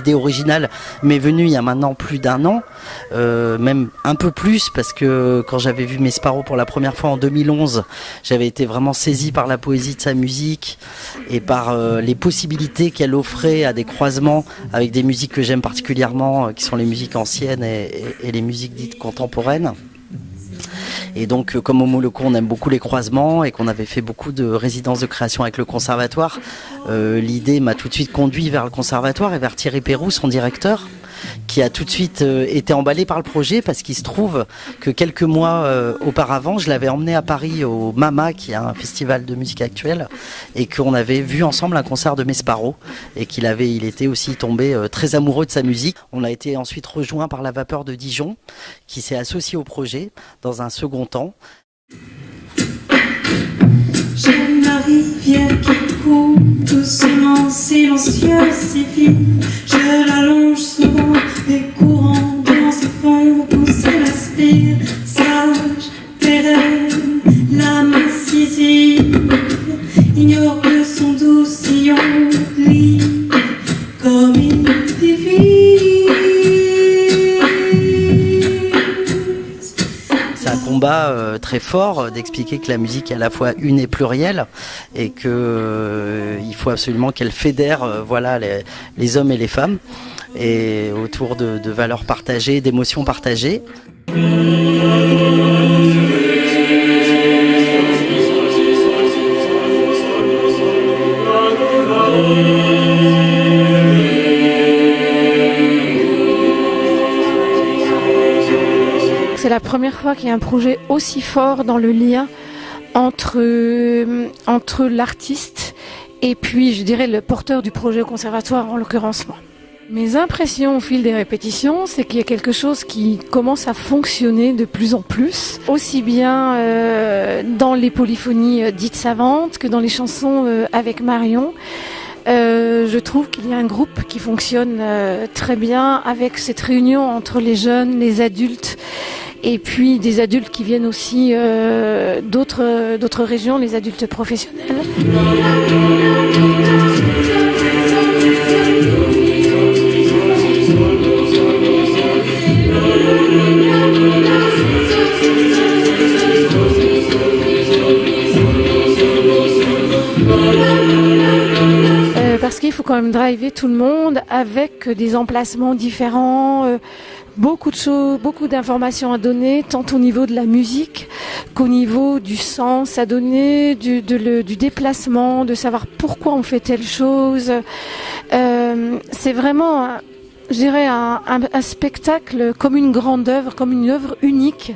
l'idée originale m'est venue il y a maintenant plus d'1 an, même un peu plus, parce que quand j'avais vu Mesparo pour la première fois en 2011, j'avais été vraiment saisi par la poésie de sa musique et par les possibilités qu'elle offrait à des croisements avec des musiques que j'aime particulièrement, qui sont les musiques anciennes et les musiques dites contemporaines. Et donc, comme au Moloko, on aime beaucoup les croisements et qu'on avait fait beaucoup de résidences de création avec le conservatoire, l'idée m'a tout de suite conduit vers le conservatoire et vers Thierry Péroux, son directeur, qui a tout de suite été emballé par le projet, parce qu'il se trouve que quelques mois auparavant, je l'avais emmené à Paris au MAMA, qui est un festival de musique actuelle, et qu'on avait vu ensemble un concert de Mesparo, et il était aussi tombé très amoureux de sa musique. On a été ensuite rejoint par La Vapeur de Dijon, qui s'est associé au projet dans un second temps. J'aime la rivière qui coule doucement, silencieuse et vive. Je l'allonge souvent et courant dans ce fond pousser l'aspire. Sage, pérenne, l'âme incisive ignore que son doux sillon lit comme une divise. C'est un combat très fort d'expliquer que la musique est à la fois une et plurielle, et que il faut absolument qu'elle fédère les hommes et les femmes, et autour de valeurs partagées, d'émotions partagées. C'est la première fois qu'il y a un projet aussi fort dans le lien entre l'artiste et puis, je dirais, le porteur du projet au conservatoire, en l'occurrence moi. Mes impressions au fil des répétitions, c'est qu'il y a quelque chose qui commence à fonctionner de plus en plus, aussi bien dans les polyphonies dites savantes que dans les chansons avec Marion. Je trouve qu'il y a un groupe qui fonctionne très bien, avec cette réunion entre les jeunes, les adultes, et puis des adultes qui viennent aussi d'autres régions, les adultes professionnels. Parce qu'il faut quand même driver tout le monde avec des emplacements différents, beaucoup de choses, beaucoup d'informations à donner, tant au niveau de la musique qu'au niveau du sens à donner, du déplacement, de savoir pourquoi on fait telle chose. C'est vraiment, je dirais, un spectacle comme une grande œuvre, comme une œuvre unique,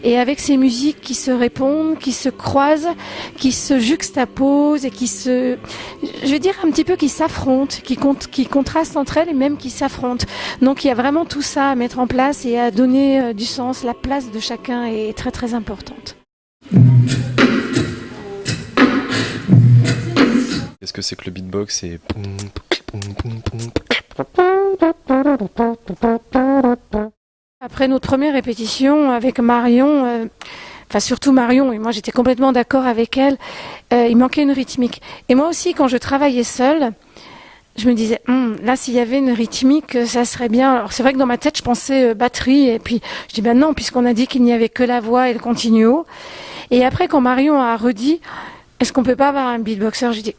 et avec ces musiques qui se répondent, qui se croisent, qui se juxtaposent et je veux dire un petit peu qui s'affrontent, qui contrastent entre elles et même qui s'affrontent. Donc il y a vraiment tout ça à mettre en place et à donner du sens. La place de chacun est très très importante. Qu'est-ce que c'est que le beatbox? C'est Après notre première répétition avec Marion, surtout Marion, et moi j'étais complètement d'accord avec elle, il manquait une rythmique. Et moi aussi, quand je travaillais seule, je me disais, là s'il y avait une rythmique, ça serait bien. Alors c'est vrai que dans ma tête, je pensais batterie, et puis je dis, non, puisqu'on a dit qu'il n'y avait que la voix et le continuo. Et après, quand Marion a redit, est-ce qu'on peut pas avoir un beatboxer, j'ai dit,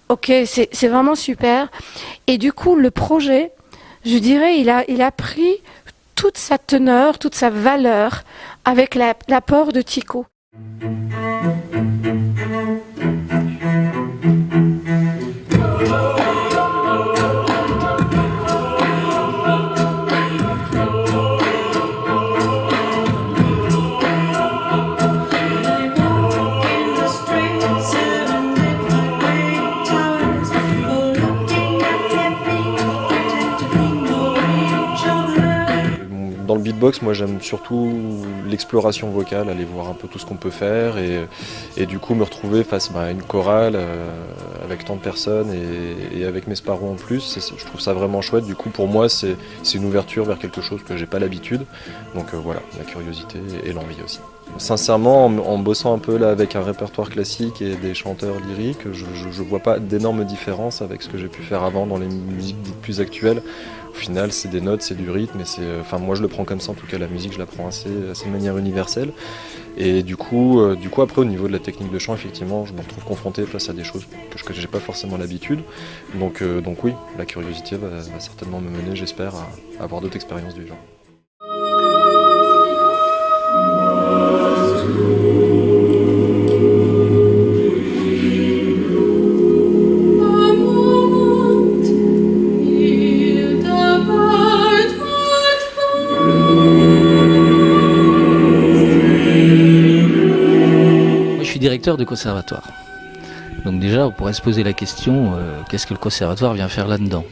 ok, c'est vraiment super. Et du coup, le projet, je dirais, il a pris toute sa teneur, toute sa valeur avec l'apport de Tico. Dans le beatbox, moi j'aime surtout l'exploration vocale, aller voir un peu tout ce qu'on peut faire et du coup me retrouver face à une chorale avec tant de personnes et avec Mesparo en plus, je trouve ça vraiment chouette. Du coup pour moi c'est une ouverture vers quelque chose que j'ai pas l'habitude, donc voilà, la curiosité et l'envie aussi. Sincèrement, en bossant un peu là avec un répertoire classique et des chanteurs lyriques, je vois pas d'énormes différences avec ce que j'ai pu faire avant dans les musiques dites plus actuelles. Au final, c'est des notes, c'est du rythme, et enfin moi je le prends comme ça. En tout cas, la musique, je la prends assez de manière universelle. Et du coup, après, au niveau de la technique de chant, effectivement, je me retrouve confronté face à des choses que j'ai pas forcément l'habitude. Donc oui, la curiosité va certainement me mener, j'espère, à avoir d'autres expériences du genre. Directeur de conservatoire. Donc déjà, on pourrait se poser la question, qu'est-ce que le conservatoire vient faire là-dedans?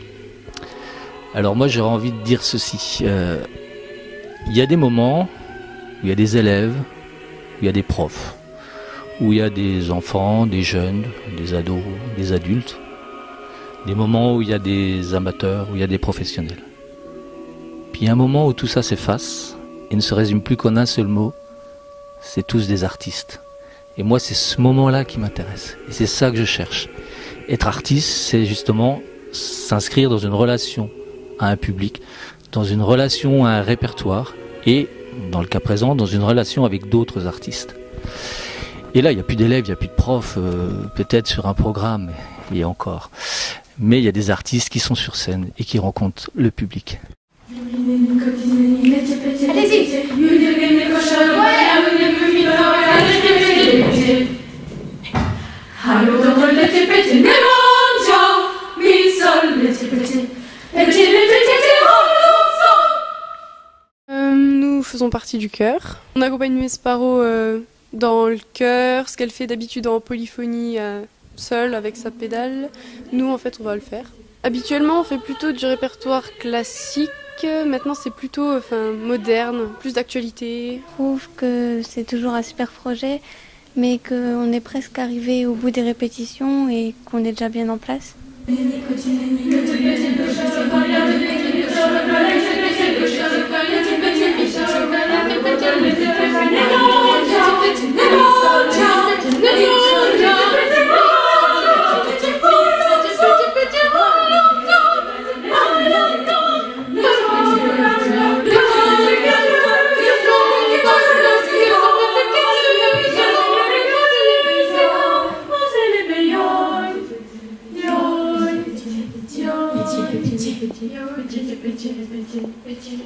Alors moi, j'aurais envie de dire ceci. Il y a des moments où il y a des élèves, où il y a des profs, où il y a des enfants, des jeunes, des ados, des adultes, des moments où il y a des amateurs, où il y a des professionnels. Puis il y a un moment où tout ça s'efface et ne se résume plus qu'en un seul mot, c'est tous des artistes. Et moi, c'est ce moment-là qui m'intéresse. Et c'est ça que je cherche. Être artiste, c'est justement s'inscrire dans une relation à un public, dans une relation à un répertoire, et, dans le cas présent, dans une relation avec d'autres artistes. Et là, il n'y a plus d'élèves, il n'y a plus de profs, peut-être sur un programme, et encore. Mais il y a des artistes qui sont sur scène et qui rencontrent le public. Allez-y. Nous faisons partie du chœur. On accompagne Mesparo dans le chœur, ce qu'elle fait d'habitude en polyphonie seule avec sa pédale. Nous, en fait, on va le faire. Habituellement, on fait plutôt du répertoire classique. Maintenant, c'est plutôt moderne, plus d'actualité. Je trouve que c'est toujours un super projet, mais qu'on est presque arrivé au bout des répétitions et qu'on est déjà bien en place. Petit.